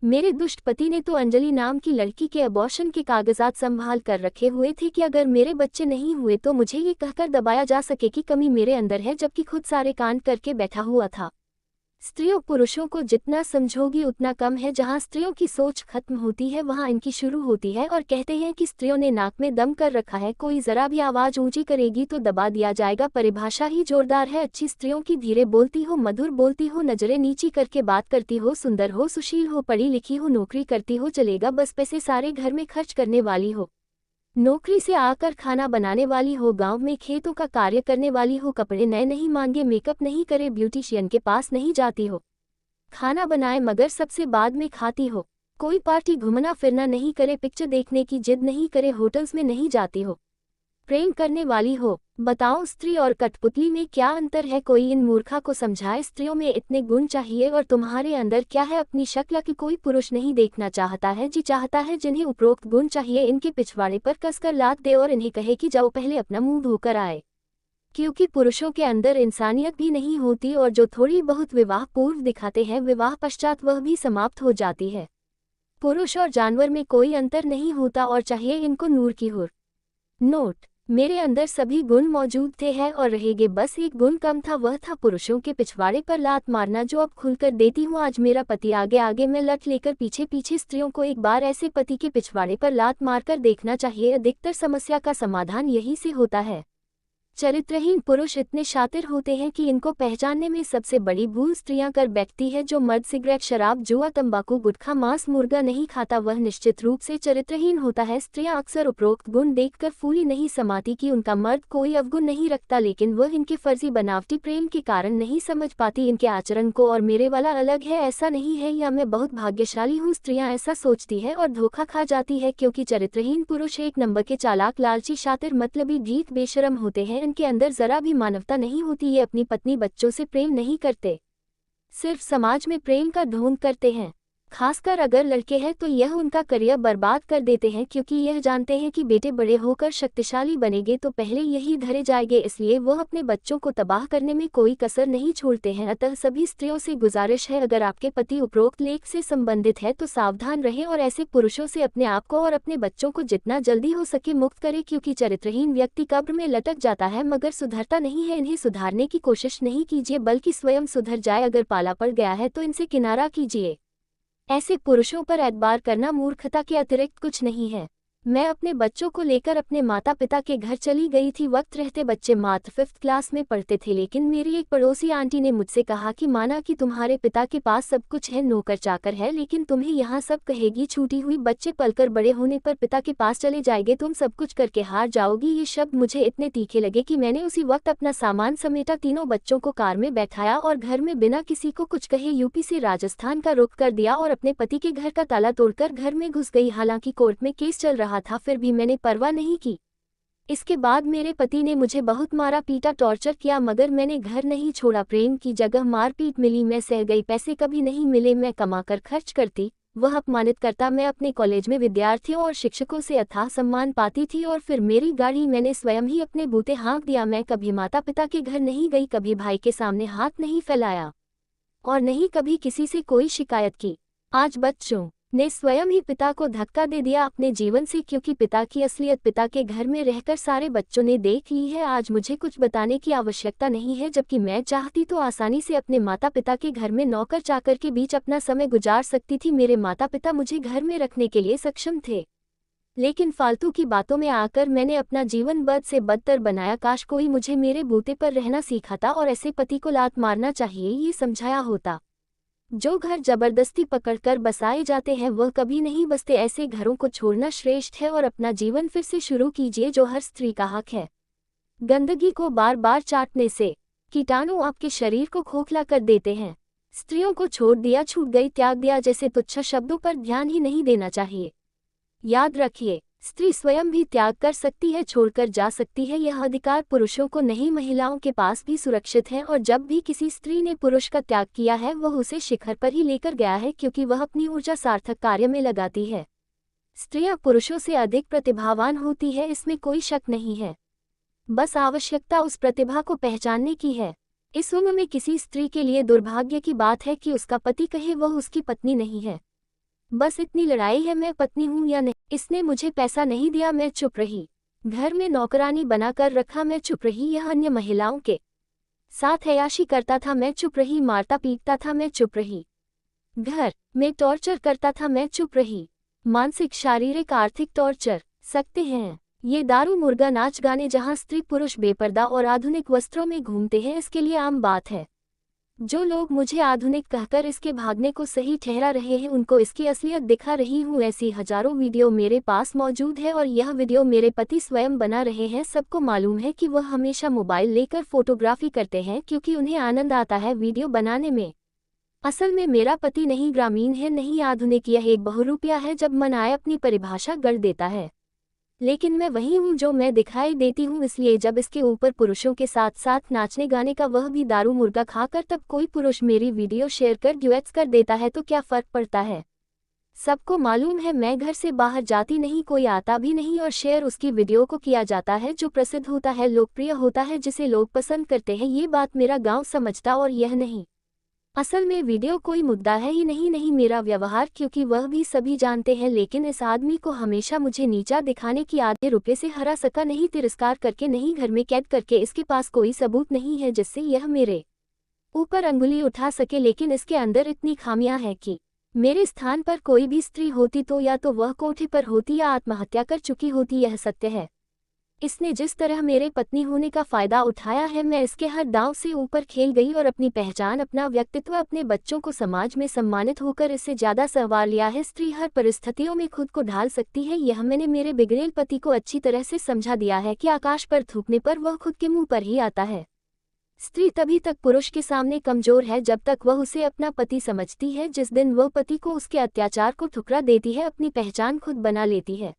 मेरे दुष्ट पति ने तो अंजलि नाम की लड़की के अबॉर्शन के कागजात संभाल कर रखे हुए थे कि अगर मेरे बच्चे नहीं हुए तो मुझे ये कहकर दबाया जा सके कि कमी मेरे अंदर है, जबकि खुद सारे कांड करके बैठा हुआ था। स्त्रियों पुरुषों को जितना समझोगी उतना कम है। जहाँ स्त्रियों की सोच खत्म होती है वहाँ इनकी शुरू होती है। और कहते हैं कि स्त्रियों ने नाक में दम कर रखा है, कोई जरा भी आवाज ऊंची करेगी तो दबा दिया जाएगा। परिभाषा ही जोरदार है। अच्छी स्त्रियों की धीरे बोलती हो, मधुर बोलती हो, नजरें नीची करके बात करती हो, सुंदर हो, सुशील हो, पढ़ी लिखी हो, नौकरी करती हो, चलेगा बस पैसे सारे घर में खर्च करने वाली हो, नौकरी से आकर खाना बनाने वाली हो, गांव में खेतों का कार्य करने वाली हो, कपड़े नए नहीं मांगे, मेकअप नहीं करे, ब्यूटिशियन के पास नहीं जाती हो, खाना बनाए मगर सबसे बाद में खाती हो, कोई पार्टी घूमना फिरना नहीं करे, पिक्चर देखने की जिद नहीं करे, होटल्स में नहीं जाती हो, प्रेम करने वाली हो। बताओ स्त्री और कठपुतली में क्या अंतर है? कोई इन मूर्खा को समझाए। स्त्रियों में इतने गुण चाहिए और तुम्हारे अंदर क्या है? अपनी शक्ल की कोई पुरुष नहीं देखना चाहता है, जी चाहता है जिन्हें उपरोक्त गुण चाहिए इनके पिछवाड़े पर कसकर लात दे और इन्हें कहे कि जाओ पहले अपना मुंह धोकर आए। क्योंकि पुरुषों के अंदर इंसानियत भी नहीं होती और जो थोड़ी बहुत विवाह पूर्व दिखाते हैं विवाह पश्चात वह भी समाप्त हो जाती है। पुरुष और जानवर में कोई अंतर नहीं होता और चाहिए इनको नूर की हुर। नोट: मेरे अंदर सभी गुण मौजूद थे हैं और रहेंगे, बस एक गुण कम था, वह था पुरुषों के पिछवाड़े पर लात मारना, जो अब खुलकर देती हूँ। आज मेरा पति आगे आगे मैं लट लेकर पीछे पीछे। स्त्रियों को एक बार ऐसे पति के पिछवाड़े पर लात मारकर देखना चाहिए। अधिकतर समस्या का समाधान यही से होता है। चरित्रहीन पुरुष इतने शातिर होते हैं कि इनको पहचानने में सबसे बड़ी भूल स्त्रियां कर बैठती है। जो मर्द सिगरेट, शराब, जुआ, तंबाकू, गुटखा, मांस, मुर्गा नहीं खाता वह निश्चित रूप से चरित्रहीन होता है। स्त्रियां अक्सर उपरोक्त गुण देखकर फूली नहीं समाती कि उनका मर्द कोई अवगुण नहीं रखता, लेकिन वह इनके फर्जी बनावटी प्रेम के कारण नहीं समझ पाती इनके आचरण को। और मेरे वाला अलग है, ऐसा नहीं है, या मैं बहुत भाग्यशाली हूँ, स्त्रियां ऐसा सोचती है और धोखा खा जाती है। क्योंकि चरित्रहीन पुरुष एक नंबर के चालाक, लालची, शातिर, मतलबी, ढीठ, बेशरम होते हैं। इनके अंदर जरा भी मानवता नहीं होती। ये अपनी पत्नी बच्चों से प्रेम नहीं करते, सिर्फ समाज में प्रेम का ढोंग करते हैं। खासकर अगर लड़के हैं तो यह उनका करियर बर्बाद कर देते हैं, क्योंकि यह जानते हैं कि बेटे बड़े होकर शक्तिशाली बनेंगे तो पहले यही धरे जाएंगे, इसलिए वह अपने बच्चों को तबाह करने में कोई कसर नहीं छोड़ते हैं। अतः सभी स्त्रियों से गुजारिश है, अगर आपके पति उपरोक्त लेख से संबंधित है तो सावधान रहें और ऐसे पुरुषों से अपने आप को और अपने बच्चों को जितना जल्दी हो सके मुक्त करें। क्योंकि चरित्रहीन व्यक्ति कब्र में लटक जाता है मगर सुधरता नहीं है। इन्हें सुधारने की कोशिश नहीं कीजिए, बल्कि स्वयं सुधर जाए। अगर पाला पड़ गया है तो इनसे किनारा कीजिए। ऐसे पुरुषों पर एतबार करना मूर्खता के अतिरिक्त कुछ नहीं है। मैं अपने बच्चों को लेकर अपने माता पिता के घर चली गई थी। वक्त रहते बच्चे मात्र 5th क्लास में पढ़ते थे, लेकिन मेरी एक पड़ोसी आंटी ने मुझसे कहा कि माना कि तुम्हारे पिता के पास सब कुछ है, नौकर चाकर है, लेकिन तुम्हें यहाँ सब कहेगी। छूटी हुई बच्चे पलकर बड़े होने पर पिता के पास चले जाएंगे, तुम सब कुछ करके हार जाओगी। ये शब्द मुझे इतने तीखे लगे कि मैंने उसी वक्त अपना सामान समेटा, तीनों बच्चों को कार में बैठाया और घर में बिना किसी को कुछ कहे यूपी से राजस्थान का रुख कर दिया और अपने पति के घर का ताला तोड़कर घर में घुस गई। हालांकि कोर्ट में केस चल रहा था, फिर भी मैंने परवाह नहीं की। इसके बाद मेरे पति ने मुझे बहुत मारा पीटा, टॉर्चर किया, मगर मैंने घर नहीं छोड़ा। प्रेम की जगह मारपीट मिली, मैं सह गई। पैसे कभी नहीं मिले, मैं कमाकर खर्च करती, वह अपमानित करता। मैं अपने कॉलेज में विद्यार्थियों और शिक्षकों से अथाह सम्मान पाती थी। और फिर मेरी गाड़ी मैंने स्वयं ही अपने बूते हाँक दिया। मैं कभी माता पिता के घर नहीं गई, कभी भाई के सामने हाथ नहीं फैलाया और नहीं कभी किसी से कोई शिकायत की। आज बच्चों ने स्वयं ही पिता को धक्का दे दिया अपने जीवन से, क्योंकि पिता की असलियत पिता के घर में रहकर सारे बच्चों ने देख ली है। आज मुझे कुछ बताने की आवश्यकता नहीं है, जबकि मैं चाहती तो आसानी से अपने माता पिता के घर में नौकर चाकर के बीच अपना समय गुजार सकती थी। मेरे माता पिता मुझे घर में रखने के लिए सक्षम थे, लेकिन फालतू की बातों में आकर मैंने अपना जीवन बद से बदतर बनाया। काश कोई मुझे मेरे बूते पर रहना सिखाता और ऐसे पति को लात मारना चाहिए ये समझाया होता। जो घर जबरदस्ती पकड़कर बसाए जाते हैं वह कभी नहीं बसते। ऐसे घरों को छोड़ना श्रेष्ठ है और अपना जीवन फिर से शुरू कीजिए, जो हर स्त्री का हक है। गंदगी को बार बार चाटने से कीटाणु आपके शरीर को खोखला कर देते हैं। स्त्रियों को छोड़ दिया, छूट गई, त्याग दिया जैसे तुच्छ शब्दों पर ध्यान ही नहीं देना चाहिए। याद रखिए, स्त्री स्वयं भी त्याग कर सकती है, छोड़कर जा सकती है। यह अधिकार पुरुषों को नहीं, महिलाओं के पास भी सुरक्षित है। और जब भी किसी स्त्री ने पुरुष का त्याग किया है वह उसे शिखर पर ही लेकर गया है, क्योंकि वह अपनी ऊर्जा सार्थक कार्य में लगाती है। स्त्रियां पुरुषों से अधिक प्रतिभावान होती है, इसमें कोई शक नहीं है। बस आवश्यकता उस प्रतिभा को पहचानने की है। इस उम्र में किसी स्त्री के लिए दुर्भाग्य की बात है कि उसका पति कहे वह उसकी पत्नी नहीं है। बस इतनी लड़ाई है, मैं पत्नी हूँ या नहीं। इसने मुझे पैसा नहीं दिया, मैं चुप रही। घर में नौकरानी बनाकर रखा, मैं चुप रही। यह अन्य महिलाओं के साथ अय्याशी करता था, मैं चुप रही। मारता पीटता था, मैं चुप रही। घर में टॉर्चर करता था, मैं चुप रही। मानसिक, शारीरिक, आर्थिक टॉर्चर सकते हैं। ये दारू मुर्गा नाच गाने जहां स्त्री पुरुष बेपर्दा और आधुनिक वस्त्रों में घूमते हैं, इसके लिए आम बात है। जो लोग मुझे आधुनिक कहकर इसके भागने को सही ठहरा रहे हैं, उनको इसकी असलियत दिखा रही हूँ। ऐसी हजारों वीडियो मेरे पास मौजूद है और यह वीडियो मेरे पति स्वयं बना रहे हैं। सबको मालूम है कि वह हमेशा मोबाइल लेकर फोटोग्राफी करते हैं क्योंकि उन्हें आनंद आता है वीडियो बनाने में। असल में मेरा पति नहीं ग्रामीण है, नहीं आधुनिक, यह एक बहुरूपिया है। जब मन आए अपनी परिभाषा गढ़ देता है। लेकिन मैं वही हूँ जो मैं दिखाई देती हूँ। इसलिए जब इसके ऊपर पुरुषों के साथ साथ नाचने गाने का, वह भी दारू मुर्गा खाकर, तब कोई पुरुष मेरी वीडियो शेयर कर ड्यूएट्स कर देता है तो क्या फर्क पड़ता है। सबको मालूम है मैं घर से बाहर जाती नहीं, कोई आता भी नहीं और शेयर उसकी वीडियो को किया जाता है जो प्रसिद्ध होता है, लोकप्रिय होता है, जिसे लोग पसंद करते हैं। ये बात मेरा गाँव समझता और यह नहीं। असल में वीडियो कोई मुद्दा है ही नहीं, नहीं मेरा व्यवहार, क्योंकि वह भी सभी जानते हैं। लेकिन इस आदमी को हमेशा मुझे नीचा दिखाने की आदत। रुपये से हरा सका नहीं, तिरस्कार करके नहीं, घर में कैद करके। इसके पास कोई सबूत नहीं है जिससे यह मेरे ऊपर अंगुली उठा सके। लेकिन इसके अंदर इतनी खामियां हैं कि मेरे स्थान पर कोई भी स्त्री होती तो या तो वह कोठे पर होती या आत्महत्या कर चुकी होती। यह सत्य है। इसने जिस तरह मेरे पत्नी होने का फायदा उठाया है, मैं इसके हर दांव से ऊपर खेल गई और अपनी पहचान, अपना व्यक्तित्व, अपने बच्चों को समाज में सम्मानित होकर इससे ज्यादा संवार लिया है। स्त्री हर परिस्थितियों में खुद को ढाल सकती है, यह मैंने मेरे बिगड़ेल पति को अच्छी तरह से समझा दिया है कि आकाश पर थूकने पर वह खुद के मुंह पर ही आता है। स्त्री तभी तक पुरुष के सामने कमजोर है जब तक वह उसे अपना पति समझती है। जिस दिन वह पति को उसके अत्याचार को ठुकरा देती है, अपनी पहचान खुद बना लेती है।